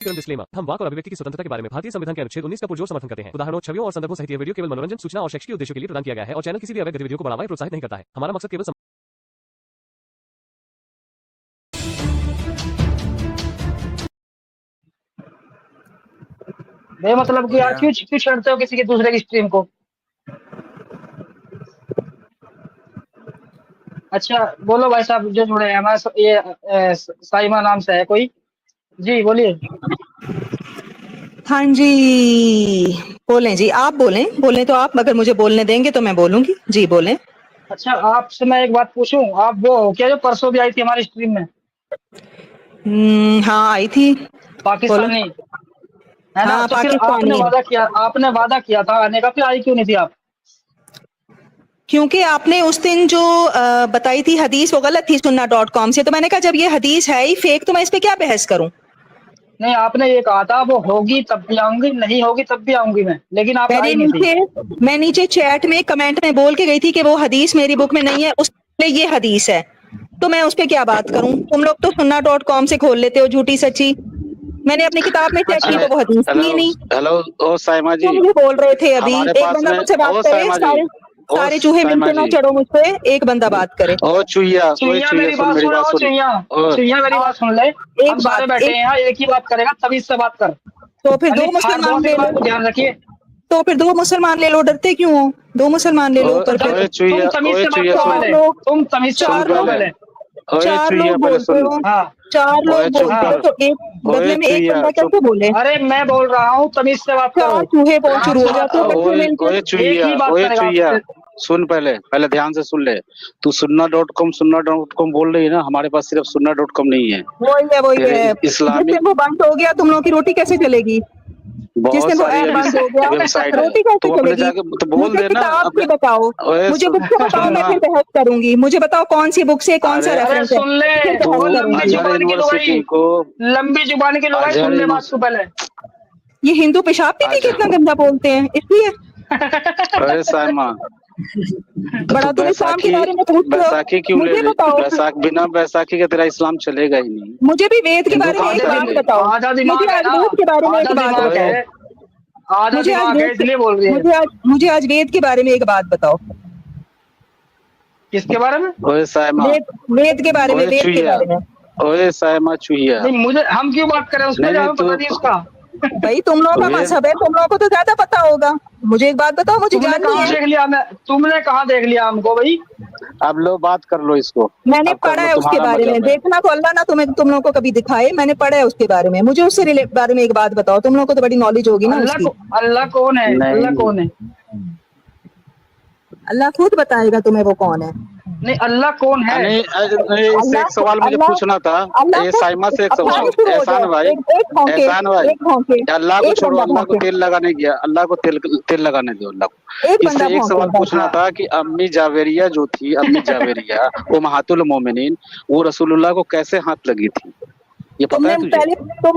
Disclaimer, हम वाक और अभिव्यक्ति की स्वतंत्रता के बारे में भारतीय संविधान के अनुच्छेद 19 का पुरजोर समर्थन करते हैं। उदाहरणों, छवियों और संदर्भों सहित यह वीडियो केवल मनोरंजन, सूचना और शैक्षिक उद्देश्यों के लिए प्रदान किया गया है और चैनल किसी भी अवैध गतिविधियों को बढ़ावा या प्रोत्साहित नहीं करता है। हमारा मकसद केवल मतलब कि यार क्यों क्यों छेड़ते हो किसी के दूसरे की स्ट्रीम को। अच्छा बोलो भाई साहब जो जुड़े हैं हमारे ये साइमा नाम से है कोई। जी बोलिए। हाँ जी बोलें जी, आप बोलें तो आप अगर मुझे बोलने देंगे तो मैं बोलूंगी। जी बोलें। अच्छा आपसे मैं एक बात पूछूं, आप वो क्या जो परसों भी आई थी हमारी स्ट्रीम में? हाँ आई थी। पाकिस्तानी है ना? हाँ, तो फिर आपने वादा किया था आने का, फिर आई क्यों नहीं थी आप? क्योंकि आपने उस दिन जो बताई थी हदीस वो गलत थी सुन्ना.com से, तो मैंने कहा जब ये हदीस है ही फेक तो मैं इस पे क्या बहस करूं। नहीं आपने ये कहा था वो होगी तब भी आऊंगी, नहीं होगी तब भी आऊंगी मैं, लेकिन आप आई नहीं थी। मैं नीचे चैट में कमेंट में बोल के गई थी कि वो हदीस मेरी बुक में नहीं है, उसमें ये हदीस है, तो मैं उस पे क्या बात करूं। तुम लोग तो सुन्ना.com से खोल लेते हो झूठी सच्ची। मैंने अपनी किताब में चेक की तो वो हदीस थी नहीं। हेलो ओ साइमा जी, तुम बोल रहे थे अभी एक बंदा मुझसे बात करे, सारे चूहे मिलके ना चढ़ो मुझ पे, एक बंदा बात करे। ओ चुहिया मेरी बात सुन, चुहिया मेरी बात सुन ले। हम सारे बैठे हैं, एक ही बात करेगा तभी इससे बात कर। तो फिर दो मुसलमान ले लो, ध्यान रखिए। तो फिर दो मुसलमान ले लो, डरते क्यों हो? दो मुसलमान ले लो। तुम तमीज से बात करो पहले, तुम तमीज से बात करो पहले। चार लोग बोलते हो, चार लोग बोलते हो तो एक बदले में एक बंदा कैसे बोले? अरे मैं बोल रहा हूँ तमीज से बात करो। चार चूहे बोल शुरू हो जाते हो। सुन पहले ध्यान से सुन ले। तू सुन्ना.com बोल रही है ना, हमारे पास सिर्फ सुन्ना.com नहीं है। वही है इस्लामी। वो बंद हो गया, तुम लोगों की रोटी कैसे चलेगी? बहुत सारी वेबसाइट रोटी कैसे चलेगी? तो बोल देना। आप भी बताओ, मुझे बुक से बताओ, मैं फिर बहस करूंगी। मुझे बताओ कौन सी बुक से कौन सा रेफरेंस है। सुन ले, लंबी जुबान की लुगाई सुन ले बात को पहले। ये हिंदू पेशाब पीती कितना गंदा बोलते हैं इसलिए। अरे साइमा बड़ा तुम इस्लाम के बारे में पूछ रहे हो, मुझे बताओ। बिना बैसाखी के तेरा इस्लाम चलेगा ही नहीं। मुझे भी वेद के बारे में एक बात बताओ। मुझे आज वेद के बारे में एक बात बताओ। मुझे आज वेद के बारे में एक बात बताओ। किसके बारे में? वेद के बारे में, वेद के बारे में। ओए साइमा चुहिया, नहीं मुझे, हम क्यों बात करें उसमें? पता नहीं उसका। भाई तुम लोगों का मजहब है, तुम लोगों को तो ज्यादा पता होगा। मुझे एक बात बताओ, मुझे तुमने कहाँ देख लिया हमको भाई? अब लो बात कर लो इसको। मैंने पढ़ा है उसके बारे में, देखना तो अल्लाह ना तुम लोगों को कभी दिखाए। मैंने पढ़ा है उसके बारे में, मुझे उससे बारे में एक बात बताओ। तुम लोगों को तो बड़ी नॉलेज होगी ना उसकी। अल्लाह कौन है? अल्लाह कौन है? अल्लाह खुद बताएगा तुम्हें वो कौन है। नहीं अल्लाह कौन है? इससे एक सवाल मुझे पूछना था। ये साइमा से एक सवाल। एहसान भाई, अल्लाह को छोड़ो, अल्लाह को तेल लगाने गया, अल्लाह को तेल लगाने दो अल्लाह को। इससे एक सवाल पूछना था कि अम्मी जावेरिया जो थी, अम्मी जावेरिया वो महातुल मोमिनीन, वो रसूलुल्लाह को कैसे हाथ लगी थी, ये पता है तुझे? पहले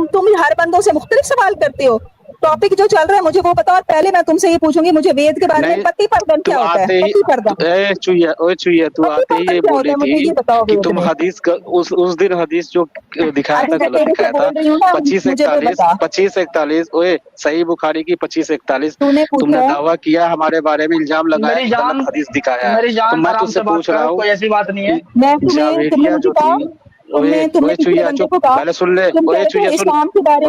तुम हर बंदों से मुख्तलिफ सवाल करते हो। टॉपिक जो चल रहा है मुझे वो बताओ। पहले मैं तुमसे ये पूछूंगी, मुझे वेद के बारे में पति पर्दन क्या होता है? पति पर्दन। चुहिया तू आते ही ये बोली थी कि तुम हदीस उस दिन हदीस जो दिखाया था गलत दिखाया था। 2541 ओए सही बुखारी की 2541 तुमने दावा किया, हमारे बारे में इल्जाम लगाया, गलत हदीस दिखाया है। तो मैं तुझसे पूछ रहा हूँ, ऐसी बात नहीं है। जावेरिया जो थी, पहले सुन ले। इस्लाम के बारे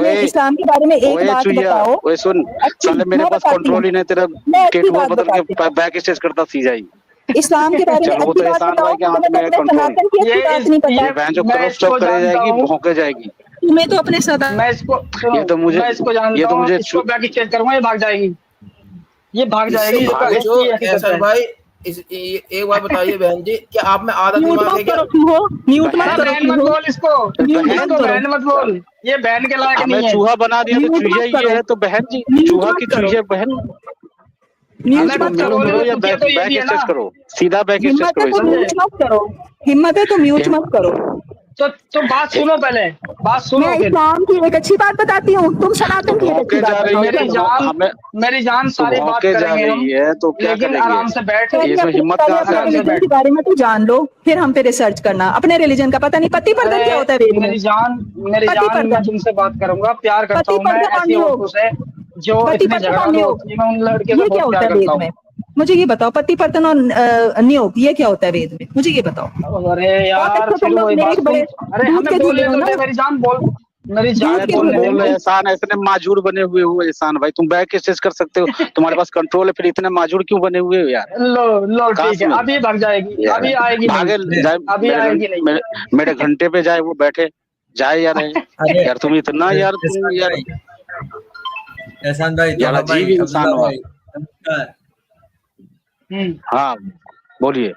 में एक बात बताओ। ओए सुन, साले मेरे पास कंट्रोल ही नहीं, तेरा केटुआ बदल के बैक स्टेज करता सी जाई। इस्लाम के बारे में वो तो एहसान भाई के हाथ में है कंट्रोल। ये बहन जो क्रॉस स्टॉप करे जाएगी, भौंके जाएगी। तुम्हें तो अपने सदा मैं इसको जानता हूँ, इसको बैक स्टेज करूंगा, ये भाग जाएगी, ये भाग जाएगी। भाई एक बात बताइए बहन जी, क्या आप में आधा दिमाग है क्या? म्यूट मत करो, बहन मत बोल इसको, बहन मत बोल, ये बहन के लायक नहीं है। चूहा बना दिया तो चूहिया ये है, तो बहन जी चूहा की चूहिया बहन। म्यूट मत करो या बैक स्टेज करो, सीधा बैक स्टेज करो। हिम्मत है तो म्यूट मत करो। तो बात सुनो, पहले बात सुनो। मैं इस्लाम की एक अच्छी बात बताती हूँ, तुम सनातन की एक अच्छी बात बताओ। मेरी जान सारी बात करेंगे हम, तो क्या लेकिन आराम से बैठ इसमें हिम्मत कहाँ से आती है? के बारे में तो जान लो, फिर हम पे रिसर्च करना। अपने रिलीजन का पता नहीं, पति पर्दन क्या होता है वेद में? मेरी जान मैं तुमसे बात करूंगा, प्यार करता हूँ मैं ऐसी औरतों से जो इतने झगड़ालू होती है। मैं उन लड़के से बहुत प्यार करता हूँ। मुझे ये बताओ, पति पर्तन और नियोग ये क्या होता है वेद में? मुझे ये बताओ। अरे यार फिर वही बात अरे हमें बोलने दो, मेरी जान बोल, मेरी जान बोलने। एहसान इतने माजूर बने हुए हो एहसान भाई, तुम बैक स्टेज कर सकते हो, तुम्हारे पास कंट्रोल है, फिर इतने माजूर क्यों बने हुए हो यार? लो ठीक है, अभी भाग जाएगी, अभी आएगी नहीं, अभी आएगी नहीं। मेरे घंटे पे जाए वो बैठे जाए यार। यार तुम इतना यार एहसान भाई यार अजीब इंसान हो। हाँ बोलिए।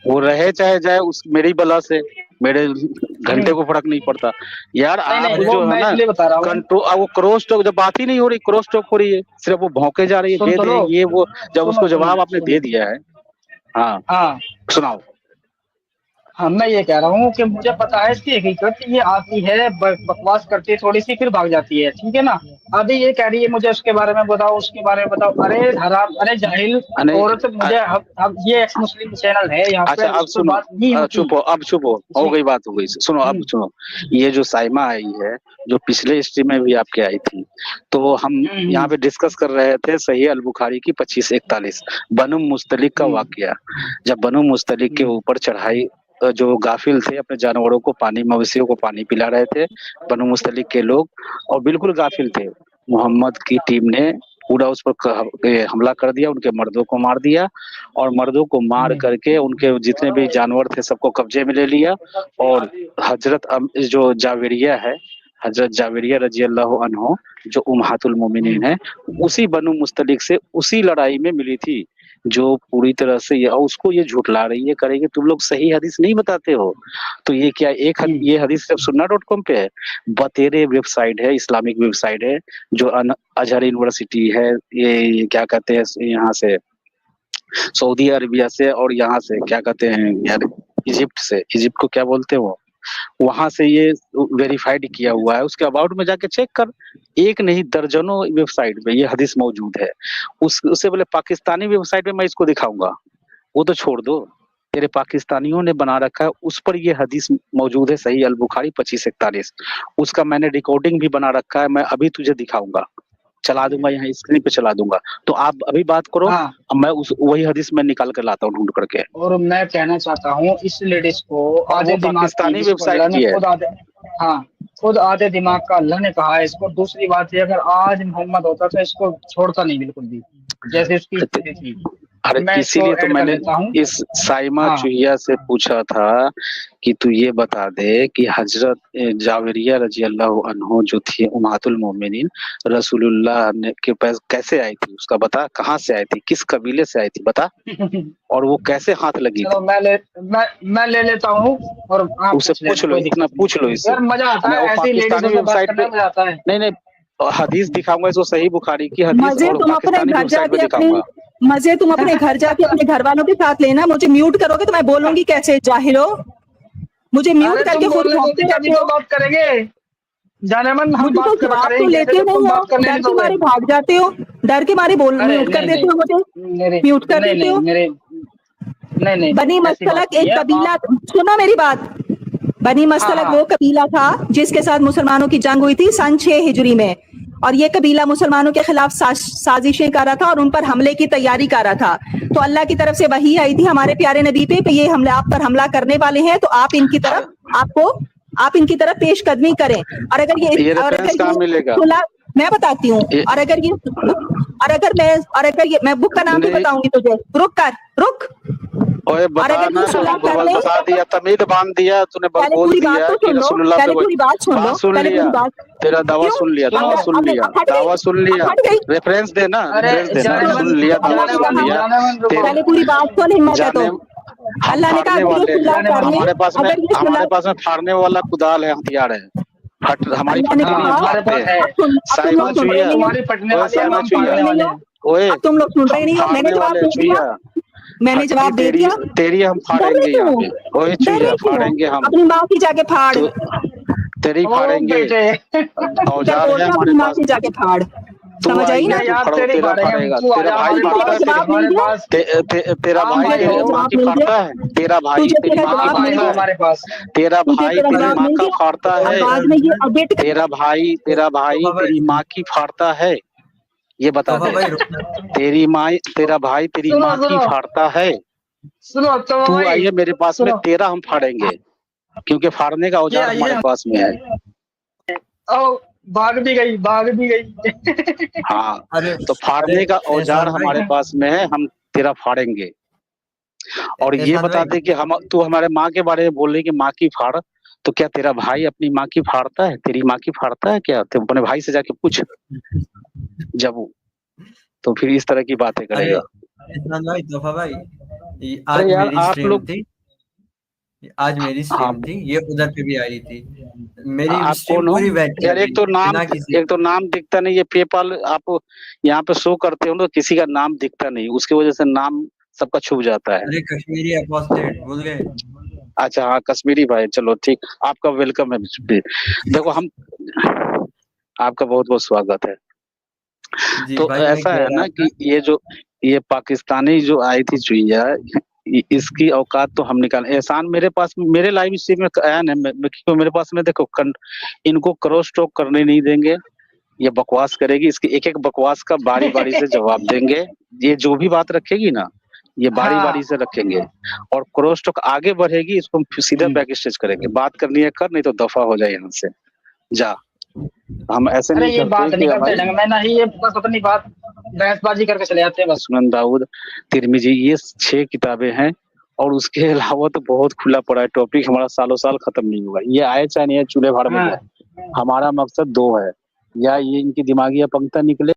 वो रहे चाहे जाए उस मेरी बला से, मेरे घंटे को फर्क नहीं पड़ता यार। आप जो है ना कंट्रोल, वो क्रॉस टॉक जब बात ही नहीं हो रही, क्रॉस टॉक हो रही है, सिर्फ वो भौंके जा रही है, दे दे ये वो। जब उसको जवाब आपने दे दिया है, हाँ सुनाओ। हाँ मैं ये कह रहा हूँ कि मुझे पता है इसकी हकीकत, ये आती है बकवास करती है थोड़ी सी, फिर भाग जाती है, ठीक है ना। अभी ये कह रही है मुझे उसके बारे में बताओ, उसके बारे में बताओ। अरे हराम, अरे जाहिल औरत, मुझे अब ये एक्स मुस्लिम चैनल है यहाँ पे। अब सुनो, चुप हो, अब चुप हो गई बात हो गई। सुनो अब सुनो, ये जो साइमा आई है, जो पिछले स्ट्रीम में भी आपके आई थी, तो हम यहाँ पे डिस्कस कर रहे थे सही अल बुखारी की 2541 बनु मुस्तलिक का वाकया। जब बनु मुस्तलिक के ऊपर चढ़ाई, जो गाफिल थे अपने जानवरों को पानी, मवेशियों को पानी पिला रहे थे बनु मुस्तलिक के लोग, और बिल्कुल गाफिल थे। मोहम्मद की टीम ने पूरा उस पर हमला कर दिया, उनके मर्दों को मार दिया, और मर्दों को मार करके उनके जितने भी जानवर थे सबको कब्जे में ले लिया। और हजरत जो जावेरिया है, हजरत जावेरिया रजी अल्लाह अन्हो, जो उम्महातुल मोमिनीन है, उसी बनु मुस्तलिक से उसी लड़ाई में मिली थी, जो पूरी तरह से उसको ये झुठला रही है, करेगी तुम लोग सही हदीस नहीं बताते हो। तो ये क्या ये हदीस सिर्फ sunnah.com पे है? बतेरे वेबसाइट है, इस्लामिक वेबसाइट है, जो अजहर यूनिवर्सिटी है, ये क्या कहते हैं, यहाँ से सऊदी अरबिया से, और यहाँ से क्या कहते हैं यार, इजिप्ट से, इजिप्ट को क्या बोलते हैं वो, वहां से ये वेरीफाइड किया हुआ है। उसके अबाउट में जाके चेक कर, एक नहीं दर्जनों वेबसाइट पे ये हदीस मौजूद है। उससे बोले पाकिस्तानी वेबसाइट पे मैं इसको दिखाऊंगा, वो तो छोड़ दो, तेरे पाकिस्तानियों ने बना रखा है, उस पर ये हदीस मौजूद है सही अल बुखारी 2541, उसका मैंने रिकॉर्डिंग भी बना रखा है, मैं अभी तुझे दिखाऊंगा, चला दूंगा, यहाँ स्क्रीन पे चला दूंगा। तो आप अभी बात करो, मैं वही हदीस में निकाल कर लाता हूँ ढूंढ करके। और मैं कहना चाहता हूँ इस लेडीज को, आधे पाकिस्तानी वेबसाइट की है, खुद आधे दिमाग का अल्लाह ने कहा है इसको। दूसरी बात है, अगर आज मोहम्मद होता तो इसको छोड़ता नहीं बिल्कुल भी, जैसे इसकी स्थिति थी। अरे इसीलिए तो मैंने इस साइमा चुहिया से पूछा था कि तू ये बता दे कि हजरत जावेरिया रजी अल्लाह अन्हो जो थी उम्महातुल मोमिनीन, रसूलुल्लाह ने के पास कैसे आई थी, उसका बता, कहाँ से आई थी, किस कबीले से आई थी बता, और वो कैसे हाथ लगी थी। मैं ले लेता हूँ और उससे पूछ लो, इतना पूछ लो इससे। मजा आता है ऐसी लेडीज से बात करने में, आता है। नहीं हदीस दिखाऊंगा इसको, सही बुखारी की हदीस, और पाकिस्तानी वेबसाइट पे दिखाऊंगा। मजे तुम अपने घर जाके अपने घर वालों के साथ लेना, मुझे म्यूट करोगे तो मैं बोलूंगी कैसे, जाहिलो, मुझे म्यूट करके खुद बात करेंगे। जाने मन हम बात करेंगे, लेते नहीं हो, डर के मारे भाग जाते हो, डर के मारे बोल म्यूट कर देते हो, मुझे म्यूट कर देते हो। नहीं, बनी मस्तलक एक कबीला, सुनो मेरी बात, बनी मस्तलक वो कबीला था जिसके साथ मुसलमानों की जंग हुई थी सन 6 हिजरी में, और ये कबीला मुसलमानों के खिलाफ साजिशें कर रहा था और उन पर हमले की तैयारी कर रहा था। तो अल्लाह की तरफ से वही आई थी हमारे प्यारे नबी पे ये हमले, आप पर हमला करने वाले हैं, तो आप इनकी तरफ आप इनकी तरफ पेशकदमी करें। और अगर ये मैं बताती हूँ, और अगर ये मैं बुक का नाम भी बताऊंगी तुझे, रुक ओए बता ना, बता दिया, तमीद बांध दिया तूने, बोल दिया कि रसूलुल्लाह पे पूरी बात सुन लो, तेरा दावा सुन लिया, दावा सुन लिया, रेफरेंस देना, सुन लिया, दावा सुन लिया, पहले पूरी बात सुन, हिम्मत है तो। अल्लाह ने कहा हमारे पास में फाड़ने वाला कुदाल है, हथियार है, हमारी तुम लोग सुन रहे नहीं हो, मैंने जवाब दे दिया, मैंने जवाब दे दिया। तेरी हम डर फाड़ेंगे रही यहाँ हूँ, पे, वही डर चीज है, रही हूँ। फाड़ेंगे हम अपनी माँ की जाके फाड़, तो, तेरी ओ फाड़ेंगे। बेटे औजार बोल है रहा अपनी हमारे माँ पास, की जाके फाड़, तू समझ आई ना? अरे तू यार फाड़ो, तेरी तेरा फाड़ेंगे हम, फाड़ेगा, तू तेरा आजा भाई हमारे तुझे फाड़ता तेरा है पास, तेरी, जवाब मिल हमारे गया, पास तेरा हम भाई भाई तेरी हो, माँ की मिल गया? फाड़ता है, तेरा भाई तुझे तेरी तेरा माँ की जवाब हम मिल भाई हो फाड़ता गया? है, हमारे पास। तेरा तुझे भाई तेरा तेरी जवाब माँ मिल का गया? फाड़ता अब है, बाद में ये अपडेट कर। तेरा भाई तोहफा भाई, तेरी माँ की फाड़ता है, ये बता तोहफा दे। भाई रुकना। तेरा भाई तेरी सुनो माँ की सुनो फाड़ता है। सुनो तो तू भाई आइए मेरे पास में, सुनो, तेरा हम फाड़ेंगे, क्योंकि फाड़ने का ये औजार आइए हमारे हम, पास में है। ओ भाग भी गई, भाग भी गई। हाँ, अरे तो अरे फाड़ने का औजार एहसान भाई, हमारे पास में है, हम तेरा फाड़ेंगे। और ये एहसान बता भाई, दे कि हम, तू हमारे माँ के बारे में बोल रही कि माँ की फाड़, तो क्या तेरा भाई अपनी माँ की फाड़ता है, तेरी माँ की फाड़ता है क्या? तो अपने भाई से जाके पूछ जब वो, तो फिर इस तरह की बातें अरे करेगा। एहसान भाई, तोहफा भाई, अरे आज यार मेरी आप स्ट्रीम लोग, थी, आज मेरी हाँ, स्ट्रीम थी, ये उधर पे भी आई थी, मेरी आप स्ट्रीम कौन हो पूरी वैलिड यार? गई बिना किसी। एक तो नाम दिखता नहीं, ये पेपाल आप यहाँ पे शो करते हो तो किसी का नाम दिखता नहीं, उसकी वजह से नाम सबका छुप जाता है। अरे कश्मीरी अपोस्टेट भूल गए? अच्छा हाँ, कश्मीरी भाई, चलो ठीक, आपका वेलकम है। देखो हम, आपका बहुत बहुत स्वागत है। जी तो भाई, मैं ऐसा कह है रहा ना था। कि ये पाकिस्तानी जो आई थी चुईया, इसकी औकात तो हम निकाल, एहसान मेरे पास, मेरे लाइव स्ट्रीम में आया ना, क्यों मेरे पास में देखो इनको क्रॉस टॉक करने नहीं देंगे, ये बकवास करेगी, इसकी एक एक बकवास का बारी बारी से जवाब देंगे। ये जो भी बात रखेगी ना, ये बारी बारी हाँ से रखेंगे, और क्रॉस टॉक आगे बढ़ेगी, इसको हम सीधा बैक स्टेज करेंगे, बात करनी है कर, नहीं तो दफा हो जाए यहाँ से जा। हम ऐसे अरे नहीं ये करते बात कि नहीं करते भाई, ढंग में, नहीं ये बस अपनी बात बहसबाजी करके चले जाते हैं बस। सुनन दाऊद, तिरमिजी, ये 6 किताबें हैं, और उसके अलावा तो बहुत खुला पड़ा है टॉपिक, हमारा सालों साल खत्म नहीं होगा, ये आए चाहे नहीं आए, चूल्हे भाड़ में हाँ जाए, हमारा मकसद 2 है, या ये इनकी दिमागी अपंगता निकले,